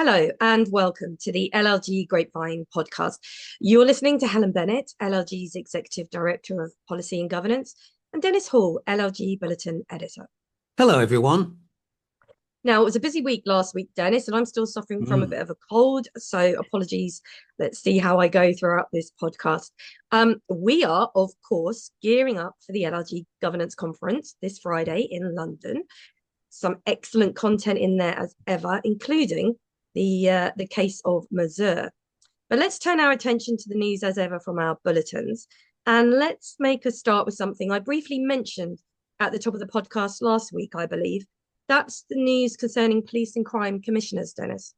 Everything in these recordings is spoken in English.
Hello and welcome to the LLG Grapevine podcast. You're listening to Helen Bennett, LLG's Executive Director of Policy and Governance, and Dennis Hall, LLG Bulletin Editor. Hello, everyone. Now, it was a busy week last week, Dennis, and I'm still suffering from a bit of a cold, so apologies. Let's see how I go throughout this podcast. We are, of course, gearing up for the LLG Governance Conference this Friday in London. Some excellent content in there as ever, including the case of Mazur. But let's turn our attention to the news as ever from our bulletins. And let's make a start with something I briefly mentioned at the top of the podcast last week, I believe. That's the news concerning police and crime commissioners, Dennis.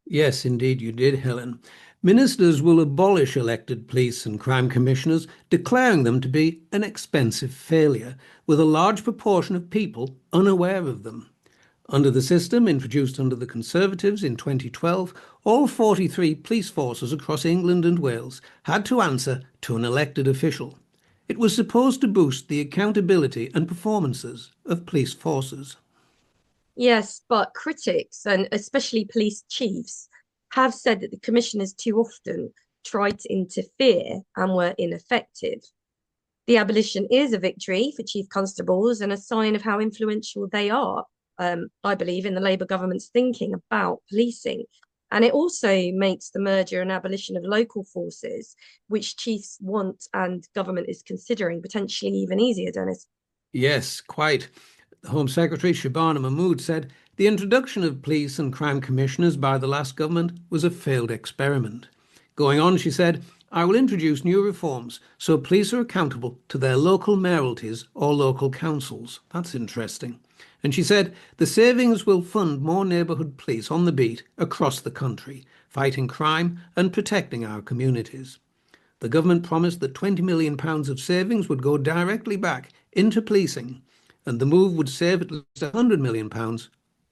Yes, indeed you did, Helen. Ministers will abolish elected police and crime commissioners, declaring them to be an expensive failure, with a large proportion of people unaware of them. Under the system introduced under the Conservatives in 2012, all 43 police forces across England and Wales had to answer to an elected official. It was supposed to boost the accountability and performances of police forces. Yes, but critics, and especially police chiefs, have said that the commissioners too often tried to interfere and were ineffective. The abolition is a victory for chief constables and a sign of how influential they are, I believe, in the Labour government's thinking about policing. And it also makes the merger and abolition of local forces, which chiefs want and government is considering, potentially even easier, Dennis. Yes, quite. The Home Secretary, Shabana Mahmood, said the introduction of police and crime commissioners by the last government was a failed experiment. Going on, she said, I will introduce new reforms so police are accountable to their local mayoralties or local councils. That's interesting. And she said the savings will fund more neighbourhood police on the beat across the country, fighting crime and protecting our communities. The government promised that £20 million of savings would go directly back into policing, and the move would save at least £100 million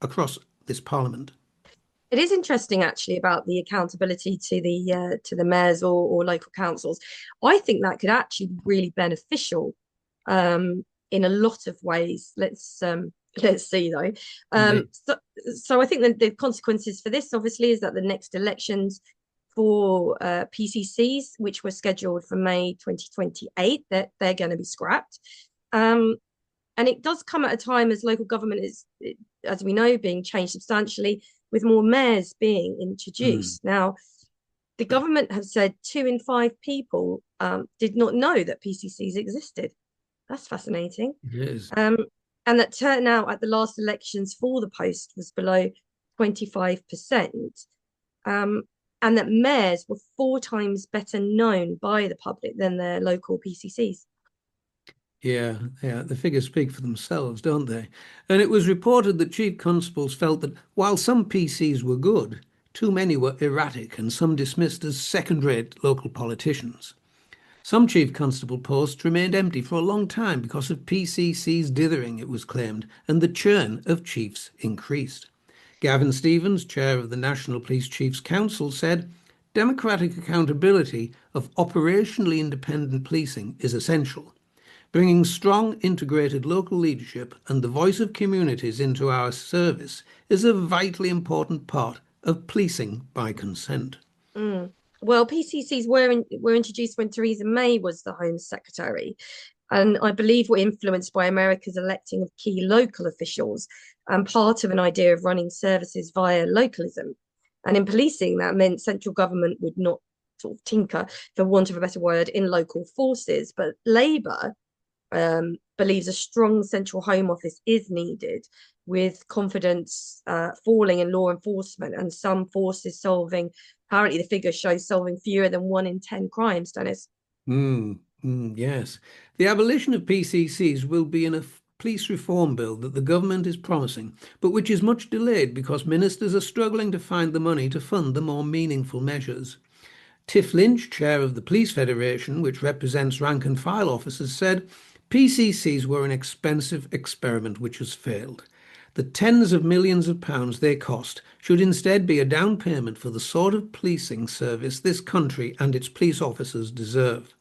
across this parliament. It is interesting, actually, about the accountability to the mayors or local councils. I think that could actually be really beneficial in a lot of ways. Let's see, though. So I think that the consequences for this, obviously, is that the next elections for PCCs, which were scheduled for May 2028, they're going to be scrapped. And it does come at a time as local government is, as we know, being changed substantially, with more mayors being introduced. Now, the government have said 2 in 5 people did not know that PCCs existed. That's fascinating. It is. And that turnout at the last elections for the post was below 25%. And that mayors were 4 times better known by the public than their local PCCs. Yeah, the figures speak for themselves, don't they? And it was reported that chief constables felt that while some PCs were good, too many were erratic and some dismissed as second-rate local politicians. Some chief constable posts remained empty for a long time because of PCC's dithering, it was claimed, and the churn of chiefs increased. Gavin Stevens, chair of the National Police Chiefs Council, said, democratic accountability of operationally independent policing is essential. Bringing strong, integrated local leadership and the voice of communities into our service is a vitally important part of policing by consent. Well, PCCs were introduced when Theresa May was the Home Secretary, and I believe were influenced by America's electing of key local officials and part of an idea of running services via localism. And in policing, that meant central government would not sort of tinker, for want of a better word, in local forces. But Labour believes a strong central Home Office is needed, with confidence falling in law enforcement and some forces solving, apparently the figure shows solving fewer than 1 in 10 crimes, Dennis. Yes. The abolition of PCCs will be in a police reform bill that the government is promising, but which is much delayed because ministers are struggling to find the money to fund the more meaningful measures. Tiff Lynch, chair of the Police Federation, which represents rank and file officers, said PCCs were an expensive experiment which has failed. The tens of millions of pounds they cost should instead be a down payment for the sort of policing service this country and its police officers deserve.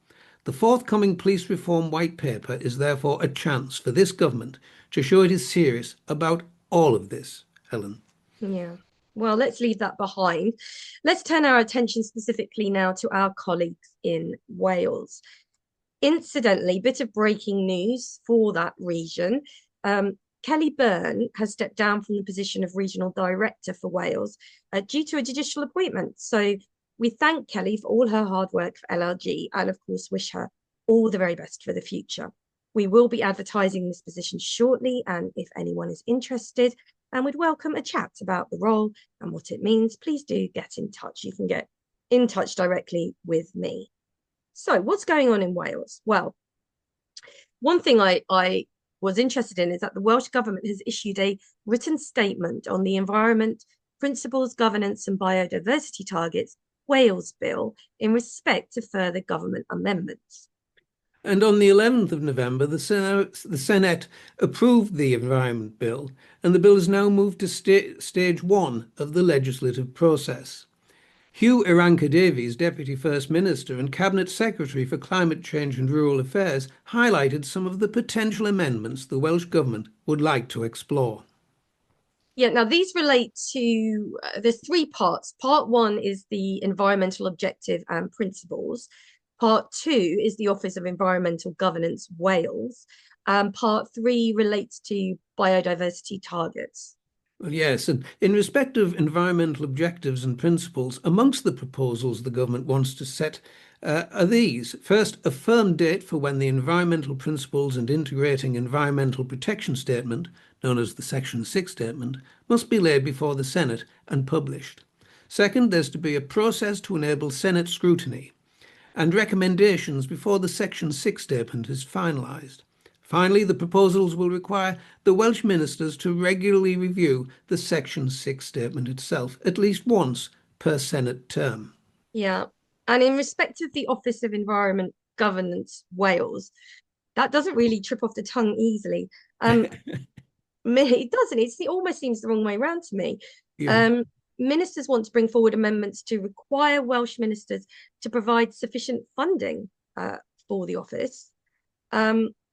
The forthcoming police reform white paper is therefore a chance for this government to show it is serious about all of this, Helen. Yeah. Well, let's leave that behind. Let's turn our attention specifically now to our colleagues in Wales. Incidentally, bit of breaking news for that region. Kelly Byrne has stepped down from the position of regional director for Wales due to a judicial appointment. So we thank Kelly for all her hard work for LLG and, of course, wish her all the very best for the future. We will be advertising this position shortly, and if anyone is interested and would welcome a chat about the role and what it means, please do get in touch. You can get in touch directly with me. So, what's going on in Wales? Well, one thing I was interested in is that the Welsh Government has issued a written statement on the Environment, Principles, Governance and Biodiversity Targets Wales Bill in respect to further government amendments. And on the 11th of November, the Senate approved the Environment Bill, and the bill has now moved to stage one of the legislative process. Hugh Irranca-Davies, Deputy First Minister and Cabinet Secretary for Climate Change and Rural Affairs, highlighted some of the potential amendments the Welsh Government would like to explore. Yeah, now these relate to, there's three parts. Part one is the environmental objective and principles. Part two is the Office of Environmental Governance Wales. And part three relates to biodiversity targets. Well, yes, and in respect of environmental objectives and principles, amongst the proposals the government wants to set are these. First, a firm date for when the environmental principles and integrating environmental protection statement, known as the Section 6 statement, must be laid before the Senate and published. Second, there's to be a process to enable Senate scrutiny and recommendations before the Section 6 statement is finalised. Finally, the proposals will require the Welsh ministers to regularly review the Section 6 statement itself at least once per Senate term. Yeah. And in respect of the Office of Environment Governance Wales, that doesn't really trip off the tongue easily. It doesn't. It almost seems the wrong way around to me. Yeah. Ministers want to bring forward amendments to require Welsh ministers to provide sufficient funding for the office,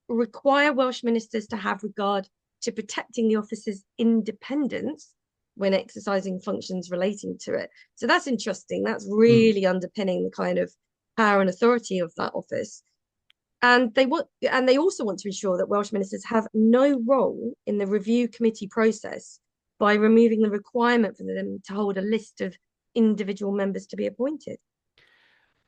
require Welsh ministers to have regard to protecting the office's independence when exercising functions relating to it. So that's interesting. That's really underpinning the kind of power and authority of that office. And they also want to ensure that Welsh ministers have no role in the review committee process by removing the requirement for them to hold a list of individual members to be appointed.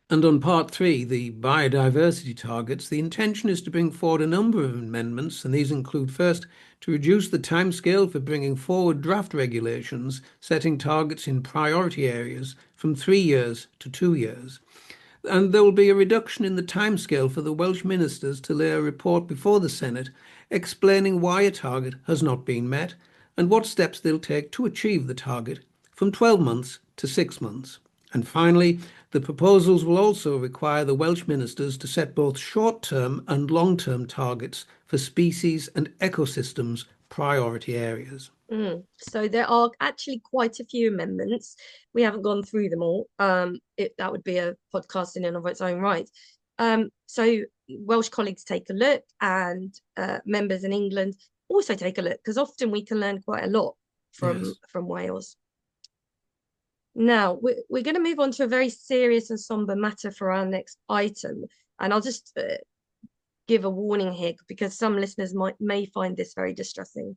And on part three, the biodiversity targets, the intention is to bring forward a number of amendments, and these include first, to reduce the timescale for bringing forward draft regulations, setting targets in priority areas from 3 years to 2 years. And there will be a reduction in the timescale for the Welsh ministers to lay a report before the Senate explaining why a target has not been met and what steps they'll take to achieve the target from 12 months to 6 months. And finally, the proposals will also require the Welsh ministers to set both short-term and long-term targets for species and ecosystems priority areas. So there are actually quite a few amendments. We haven't gone through them all. That would be a podcast in and of its own right. So Welsh colleagues take a look, and members in England also take a look, because often we can learn quite a lot from Wales. Now, we're going to move on to a very serious and somber matter for our next item. And I'll just give a warning here, because some listeners may find this very distressing.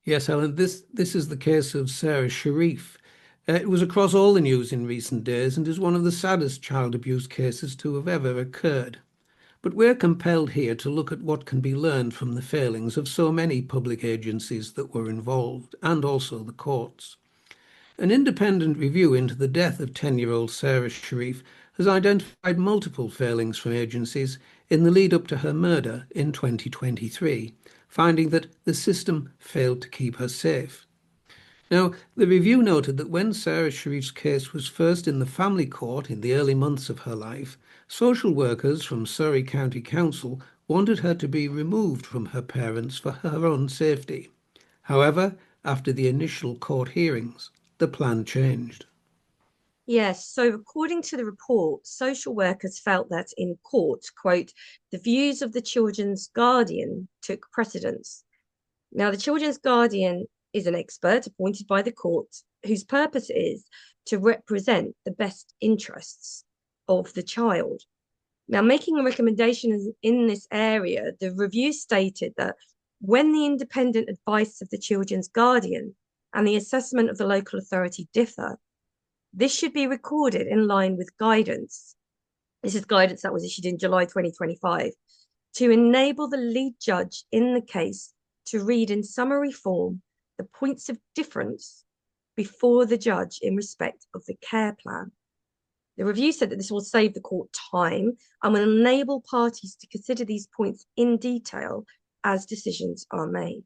Yes, Helen, this is the case of Sara Sharif. It was across all the news in recent days and is one of the saddest child abuse cases to have ever occurred. But we're compelled here to look at what can be learned from the failings of so many public agencies that were involved, and also the courts. An independent review into the death of 10-year-old Sara Sharif has identified multiple failings from agencies in the lead up to her murder in 2023, finding that the system failed to keep her safe. Now, the review noted that when Sara Sharif's case was first in the family court in the early months of her life, social workers from Surrey County Council wanted her to be removed from her parents for her own safety. However, after the initial court hearings, the plan changed. Yes, so according to the report, social workers felt that in court, quote, the views of the children's guardian took precedence. Now, the children's guardian is an expert appointed by the court whose purpose is to represent the best interests of the child. Now, making a recommendation in this area, the review stated that when the independent advice of the children's guardian and the assessment of the local authority differ, this should be recorded in line with guidance. This is guidance that was issued in July 2025 to enable the lead judge in the case to read in summary form the points of difference before the judge in respect of the care plan. The review said that this will save the court time and will enable parties to consider these points in detail as decisions are made.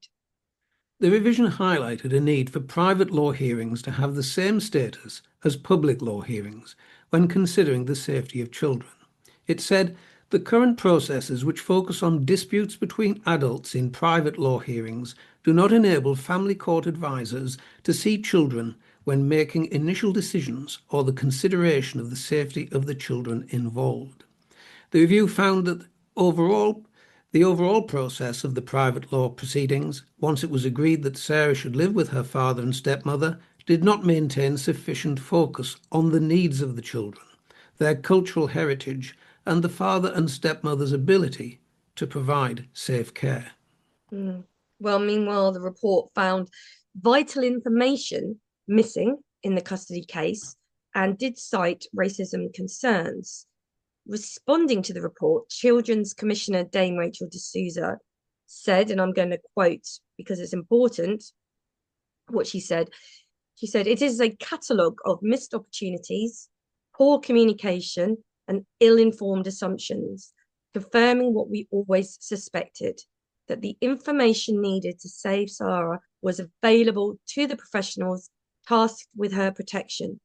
The revision highlighted a need for private law hearings to have the same status as public law hearings when considering the safety of children. It said, the current processes which focus on disputes between adults in private law hearings do not enable family court advisors to see children when making initial decisions or the consideration of the safety of the children involved. The review found that the overall process of the private law proceedings, once it was agreed that Sarah should live with her father and stepmother, did not maintain sufficient focus on the needs of the children, their cultural heritage, and the father and stepmother's ability to provide safe care. Well, meanwhile, the report found vital information missing in the custody case and did cite racism concerns. Responding to the report, Children's Commissioner Dame Rachel D'Souza said, and I'm going to quote because it's important what she said. She said, it is a catalogue of missed opportunities, poor communication, and ill-informed assumptions, confirming what we always suspected, that the information needed to save Sara was available to the professionals tasked with her protection,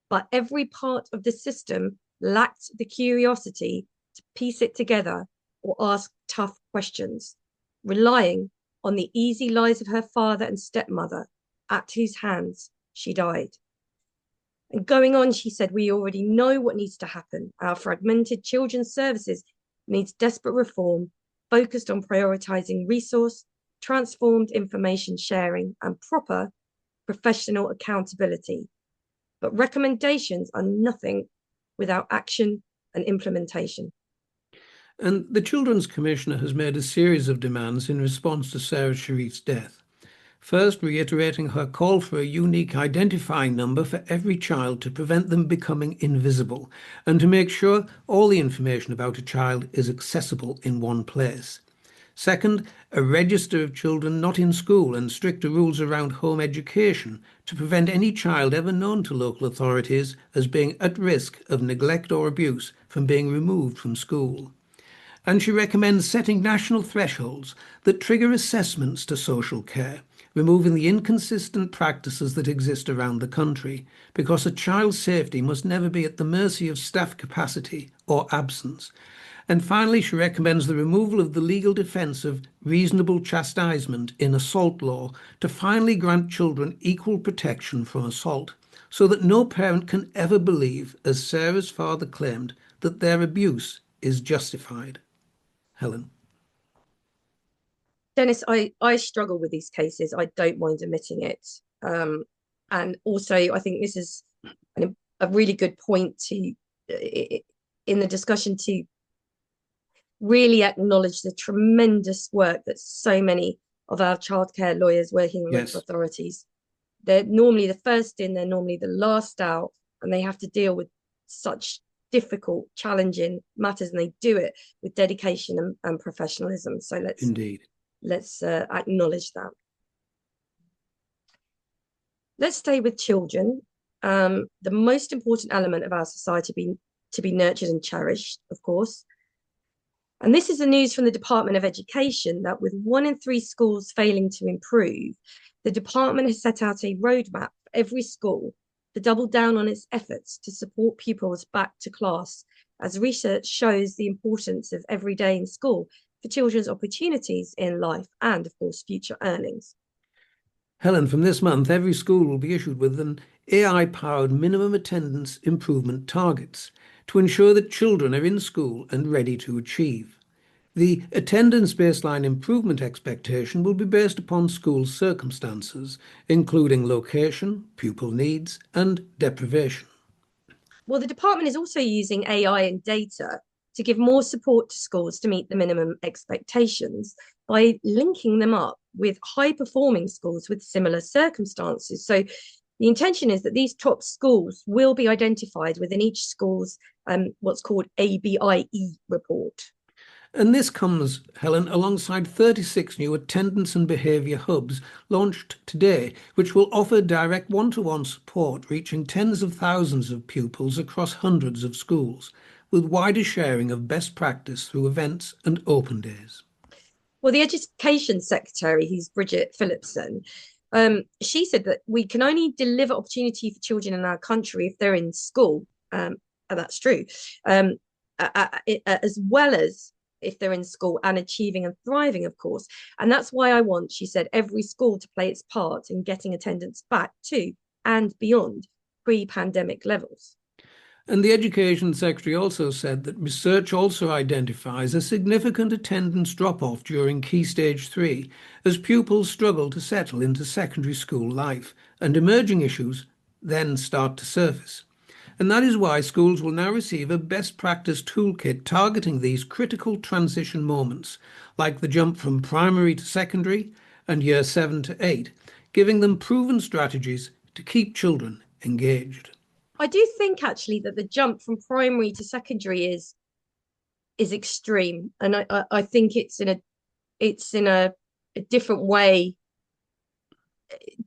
but every part of the system lacked the curiosity to piece it together or ask tough questions, relying on the easy lies of her father and stepmother, at whose hands she died. And going on, she said, we already know what needs to happen. Our fragmented children's services needs desperate reform, focused on prioritizing resource, transformed information sharing, and proper professional accountability. But recommendations are nothing without action and implementation. And the Children's Commissioner has made a series of demands in response to Sara Sharif's death. First, reiterating her call for a unique identifying number for every child to prevent them becoming invisible and to make sure all the information about a child is accessible in one place. Second, a register of children not in school and stricter rules around home education to prevent any child ever known to local authorities as being at risk of neglect or abuse from being removed from school. And she recommends setting national thresholds that trigger assessments to social care, removing the inconsistent practices that exist around the country, because a child's safety must never be at the mercy of staff capacity or absence. And finally, she recommends the removal of the legal defence of reasonable chastisement in assault law to finally grant children equal protection from assault, so that no parent can ever believe, as Sarah's father claimed, that their abuse is justified. Helen. Dennis, I struggle with these cases. I don't mind admitting it. And also, I think this is a really good point to in the discussion to really acknowledge the tremendous work that so many of our childcare lawyers working in local authorities. They're normally the first in, they're normally the last out, and they have to deal with such difficult, challenging matters, and they do it with dedication and professionalism. So let's acknowledge that. Let's stay with children. The most important element of our society to be nurtured and cherished, of course. And this is the news from the Department of Education that with 1 in 3 schools failing to improve, the department has set out a roadmap for every school to double down on its efforts to support pupils back to class, as research shows the importance of every day in school for children's opportunities in life and, of course, future earnings. Helen, from this month, every school will be issued with an AI-powered minimum attendance improvement targets to ensure that children are in school and ready to achieve. The attendance baseline improvement expectation will be based upon school circumstances, including location, pupil needs, and deprivation. Well, the department is also using AI and data to give more support to schools to meet the minimum expectations by linking them up with high performing schools with similar circumstances. So the intention is that these top schools will be identified within each school's what's called ABIE report. And this comes, Helen, alongside 36 new attendance and behaviour hubs launched today, which will offer direct one-to-one support reaching tens of thousands of pupils across hundreds of schools, with wider sharing of best practice through events and open days. Well, the Education Secretary, who's Bridget Phillipson, she said that we can only deliver opportunity for children in our country if they're in school, and that's true, as well as if they're in school and achieving and thriving, of course. And that's why I want, she said, every school to play its part in getting attendance back to and beyond pre-pandemic levels. And the Education Secretary also said that research also identifies a significant attendance drop-off during Key Stage 3 as pupils struggle to settle into secondary school life and emerging issues then start to surface. And that is why schools will now receive a best practice toolkit targeting these critical transition moments, like the jump from primary to secondary and year 7 to 8, giving them proven strategies to keep children engaged. I do think actually that the jump from primary to secondary is extreme, and I think it's in a different way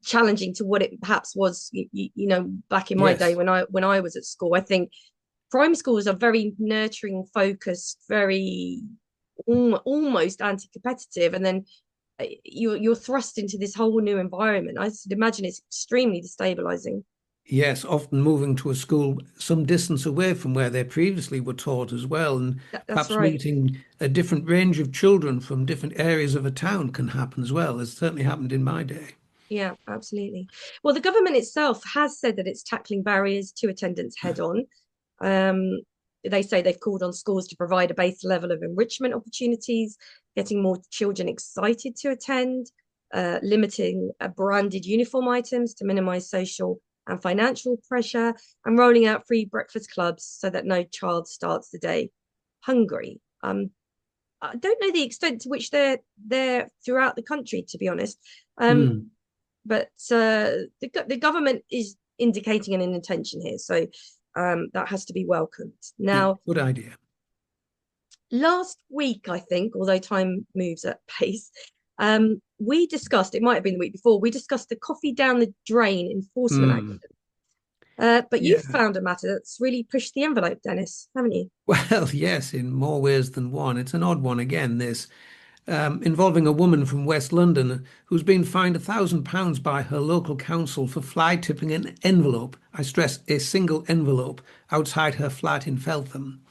challenging to what it perhaps was, back in my day Yes. when I was at school. I think primary schools are very nurturing, focused, very almost anti-competitive, and then you're thrust into this whole new environment. I should imagine it's extremely destabilizing. Yes, often moving to a school some distance away from where they previously were taught as well, and That's perhaps right. meeting a different range of children from different areas of a town can happen as well. It's certainly happened in my day. Yeah, absolutely. Well, the government itself has said that it's tackling barriers to attendance head on. Um, they say they've called on schools to provide a base level of enrichment opportunities, getting more children excited to attend, limiting branded uniform items to minimize social and financial pressure, and rolling out free breakfast clubs so that no child starts the day hungry. I don't know the extent to which they're throughout the country, to be honest. Um, Hmm. but the government is indicating an intention here, so that has to be welcomed. Yeah, Now, good idea. last week, I think, although time moves at pace, we discussed, it might have been the week before, we discussed the coffee down the drain enforcement Hmm. action. But you've Yeah. found a matter that's really pushed the envelope, Dennis, haven't you? Well, yes, in more ways than one. It's an odd one again, this, involving a woman from West London who's been fined £1,000 by her local council for fly tipping an envelope, I stress a single envelope, outside her flat in Feltham.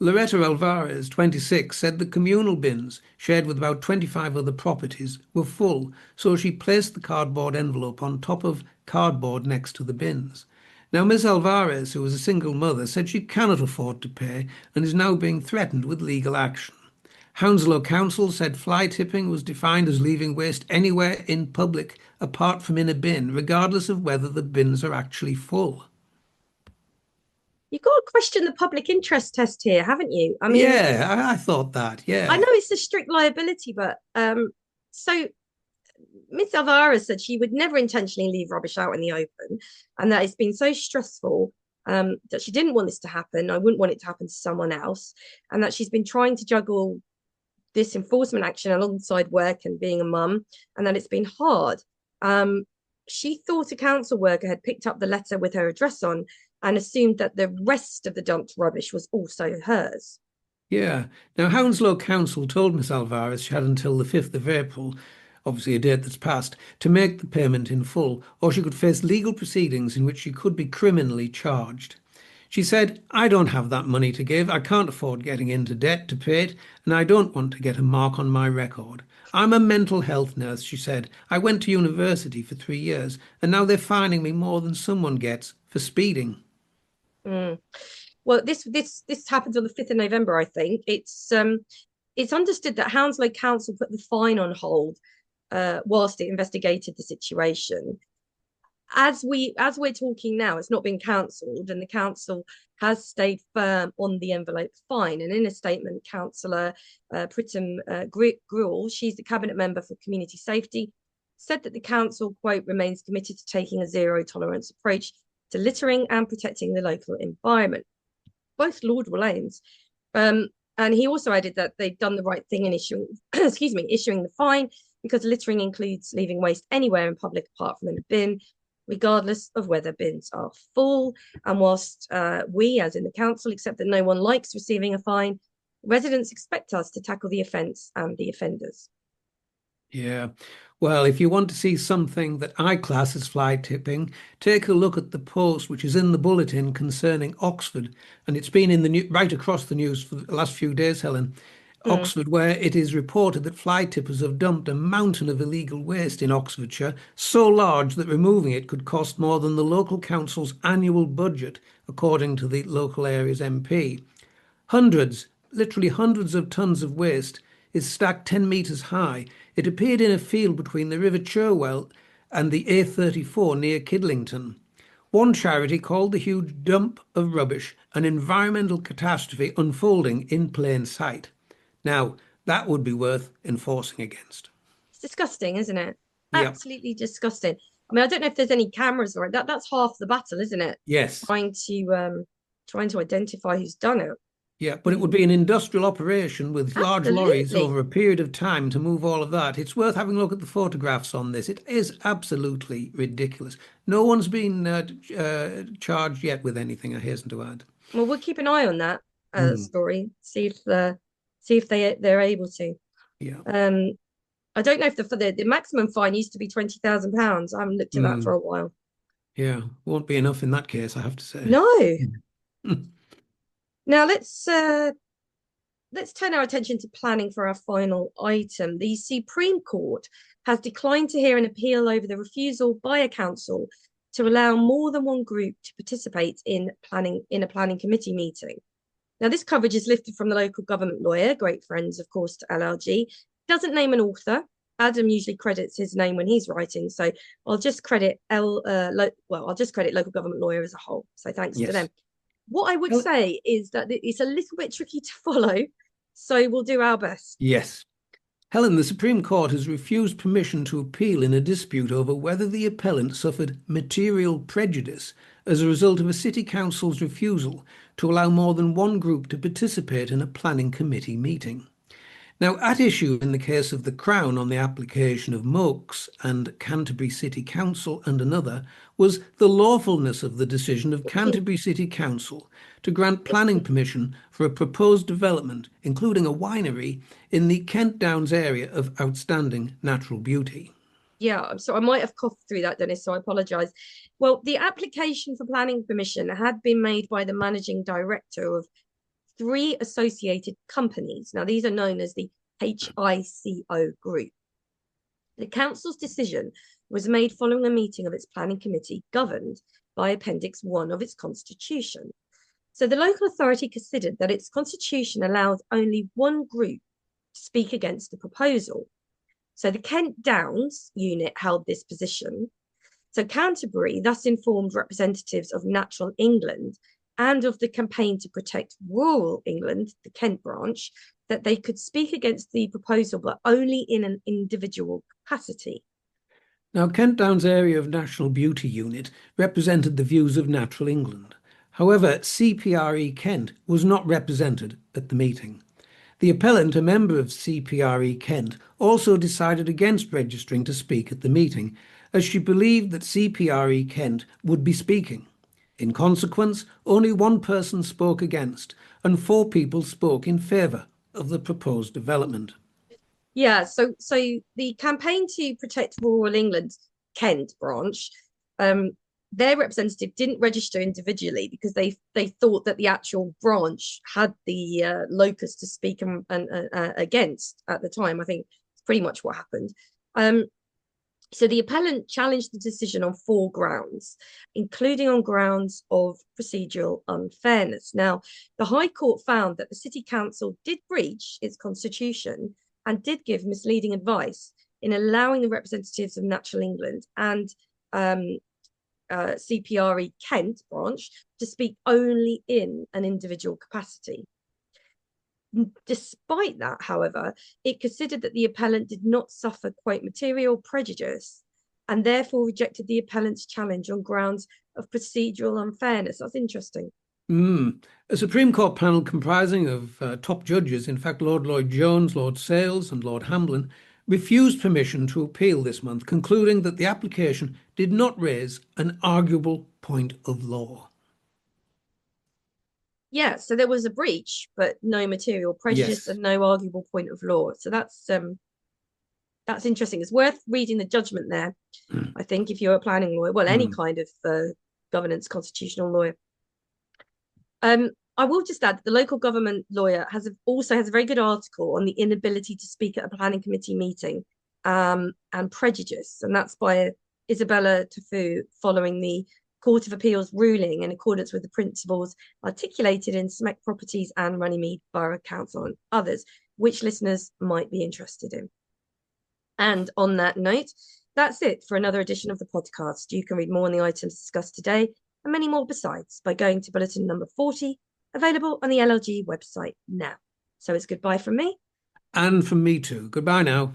Loretta Alvarez, 26, said the communal bins, shared with about 25 other properties, were full, so she placed the cardboard envelope on top of cardboard next to the bins. Now, Ms. Alvarez, who is a single mother, said she cannot afford to pay and is now being threatened with legal action. Hounslow Council said fly tipping was defined as leaving waste anywhere in public apart from in a bin, regardless of whether the bins are actually full. You've got to question the public interest test here, haven't you? I mean, Yeah, I thought that. I Yeah. know it's a strict liability, but so Miss Alvarez said she would never intentionally leave rubbish out in the open, and that it's been so stressful that she didn't want this to happen. I wouldn't want it to happen to someone else, and that she's been trying to juggle this enforcement action alongside work and being a mum, and that it's been hard. Um, she thought a council worker had picked up the letter with her address on and assumed that the rest of the dumped rubbish was also hers. Yeah. Now, Hounslow Council told Miss Alvarez she had until the 5th of April, obviously a date that's passed, to make the payment in full, or she could face legal proceedings in which she could be criminally charged. She said, I don't have that money to give. I can't afford getting into debt to pay it, and I don't want to get a mark on my record. I'm a mental health nurse, she said. I went to university for 3 years, and now they're fining me more than someone gets for speeding. Mm. Well, this happens on the 5th of November, I think. it's understood that Hounslow Council put the fine on hold whilst it investigated the situation. As we're talking now, it's not been cancelled, and the council has stayed firm on the envelope fine. And in a statement, Councillor Pritam Gruel, she's the cabinet member for community safety, said that the council, quote, remains committed to taking a zero tolerance approach to littering and protecting the local environment. Both laudable aims. And he also added that they've done the right thing in issuing, issuing the fine, because littering includes leaving waste anywhere in public apart from in a bin, regardless of whether bins are full. And whilst we, as in the council, accept that no one likes receiving a fine, residents expect us to tackle the offence and the offenders. Yeah. Well, if you want to see something that I class as fly tipping, take a look at the post which is in the bulletin concerning Oxford. And it's been in the right across the news for the last few days, Helen. Mm. Oxford, where it is reported that fly tippers have dumped a mountain of illegal waste in Oxfordshire, so large that removing it could cost more than the local council's annual budget, according to the local area's MP. Hundreds, literally hundreds of tons of waste is stacked 10 metres high. It appeared in a field between the River Cherwell and the A34 near Kidlington. One charity called the huge dump of rubbish an environmental catastrophe unfolding in plain sight. Now, that would be worth enforcing against. It's disgusting, isn't it? Yep. Absolutely disgusting. I mean, I don't know if there's any cameras or that's half the battle, isn't it? Yes. Trying to identify who's done it. Yeah, but it would be an industrial operation with large lorries Absolutely. over a period of time to move all of that. It's worth having a look at the photographs on this. It is absolutely ridiculous. No one's been charged yet with anything, I hasten to add. Well, we'll keep an eye on that Mm, story. See if they're able to. yeah. Um, I don't know if the maximum fine used to be £20,000. I haven't looked at that for Mm, a while. yeah. Won't be enough in that case, I have to say. No. Mm. Now let's turn our attention to planning for our final item. The Supreme Court has declined to hear an appeal over the refusal by a council to allow more than one group to participate in a planning committee meeting. Now, this coverage is lifted from the local government lawyer, great friends, of course, to LLG. Doesn't name an author. Adam usually credits his name when he's writing, so I'll just credit I'll just credit local government lawyer as a whole. So thanks to them. Yes. What I would Well, say is that it's a little bit tricky to follow, so we'll do our best. yes. Helen, the Supreme Court has refused permission to appeal in a dispute over whether the appellant suffered material prejudice as a result of a city council's refusal to allow more than one group to participate in a planning committee meeting. Now, at issue in the case of the Crown on the application of Mokes and Canterbury City Council and another was the lawfulness of the decision of Canterbury City Council to grant planning permission for a proposed development, including a winery, in the Kent Downs area of outstanding natural beauty. Yeah, so I might have coughed through that, Dennis, so I apologise. Well, the application for planning permission had been made by the managing director of three associated companies. Now, these are known as the HICO group. The council's decision was made following a meeting of its planning committee governed by Appendix 1 of its constitution. So the local authority considered that its constitution allowed only one group to speak against the proposal. So the Kent Downs unit held this position. So Canterbury thus informed representatives of Natural England and of the Campaign to Protect Rural England, the Kent branch, that they could speak against the proposal, but only in an individual capacity. Now, Kent Downs Area of National Beauty Unit represented the views of Natural England. However, CPRE Kent was not represented at the meeting. The appellant, a member of CPRE Kent, also decided against registering to speak at the meeting, as she believed that CPRE Kent would be speaking. In consequence, only one person spoke against, and four people spoke in favour of the proposed development. Yeah, so the Campaign to Protect Rural England Kent branch, their representative didn't register individually because they thought that the actual branch had the locus to speak against at the time. I think it's pretty much what happened. So the appellant challenged the decision on 4 grounds, including on grounds of procedural unfairness. Now, the High Court found that the City Council did breach its constitution and did give misleading advice in allowing the representatives of Natural England and CPRE Kent branch to speak only in an individual capacity. Despite that, however, it considered that the appellant did not suffer, quote, material prejudice and therefore rejected the appellant's challenge on grounds of procedural unfairness. That's interesting. A Supreme Court panel comprising of top judges, in fact, Lord Lloyd Jones, Lord Sales, and Lord Hamblin, refused permission to appeal this month, concluding that the application did not raise an arguable point of law. Yeah, so there was a breach, but no material prejudice Yes. and no arguable point of law. So that's interesting. It's worth reading the judgment there, I think, if you're a planning lawyer, well, any kind of governance constitutional lawyer. I will just add that the local government lawyer also has a very good article on the inability to speak at a planning committee meeting and prejudice, and that's by Isabella Tafu following the Court of Appeal's ruling in accordance with the principles articulated in Smek Properties and Runnymede Borough Council and others, which listeners might be interested in. And on that note, that's it for another edition of the podcast. You can read more on the items discussed today and many more besides by going to bulletin number 40, available on the LLG website now. So it's goodbye from me. And from me too. Goodbye now.